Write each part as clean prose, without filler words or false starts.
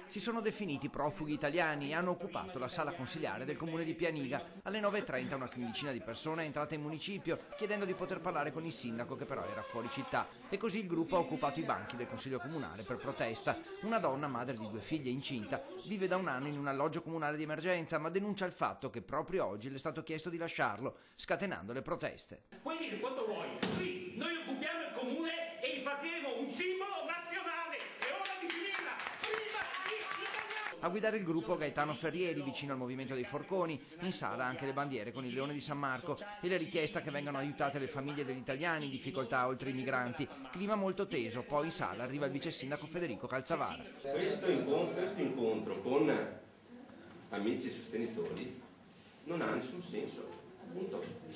Si sono definiti profughi italiani e hanno occupato la sala consiliare del comune di Pianiga. Alle 9:30 una quindicina di persone è entrata in municipio chiedendo di poter parlare con il sindaco, che però era fuori città, e così il gruppo ha occupato i banchi del consiglio comunale per protesta. Una donna, madre di 2 figlie incinta, vive da un anno in un alloggio comunale di emergenza, ma denuncia il fatto che proprio oggi le è stato chiesto di lasciarlo, scatenando le proteste. Puoi dire quanto vuoi, qui noi occupiamo il comune e faremo un simbolo nazionale, è ora di finirla, prima di italiano! A guidare il gruppo Gaetano Ferrieri, vicino al movimento dei Forconi, in sala anche le bandiere con il leone di San Marco e la richiesta che vengano aiutate le famiglie degli italiani in difficoltà oltre i migranti. Clima molto teso, poi in sala arriva il vice sindaco Federico Calzavara. Questo incontro con amici e sostenitori non ha nessun senso.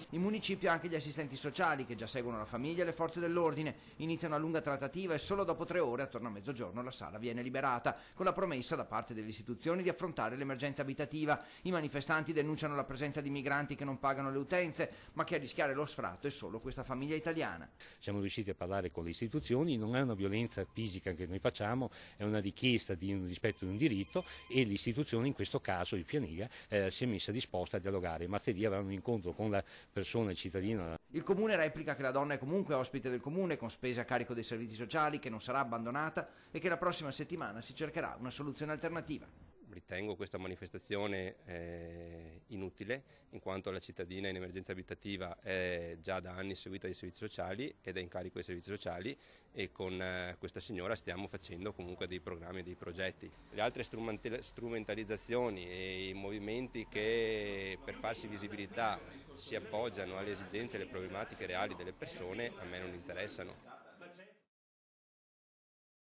In municipio anche gli assistenti sociali, che già seguono la famiglia e le forze dell'ordine, iniziano una lunga trattativa e solo dopo 3 ore, attorno a mezzogiorno, la sala viene liberata, con la promessa da parte delle istituzioni di affrontare l'emergenza abitativa. I manifestanti denunciano la presenza di migranti che non pagano le utenze, ma che a rischiare lo sfratto è solo questa famiglia italiana. Siamo riusciti a parlare con le istituzioni, non è una violenza fisica che noi facciamo, è una richiesta di un rispetto di un diritto, e l'istituzione, in questo caso il Pianiga, si è messa disposta a dialogare. Martedì avranno un incontro con la persona cittadina. Il comune replica che la donna è comunque ospite del comune, con spese a carico dei servizi sociali, che non sarà abbandonata e che la prossima settimana si cercherà una soluzione alternativa. Ritengo questa manifestazione inutile, in quanto la cittadina in emergenza abitativa è già da anni seguita dai servizi sociali ed è in carico dei servizi sociali, e con questa signora stiamo facendo comunque dei programmi e dei progetti. Le altre strumentalizzazioni e i movimenti che per farsi visibilità si appoggiano alle esigenze e alle problematiche reali delle persone a me non interessano.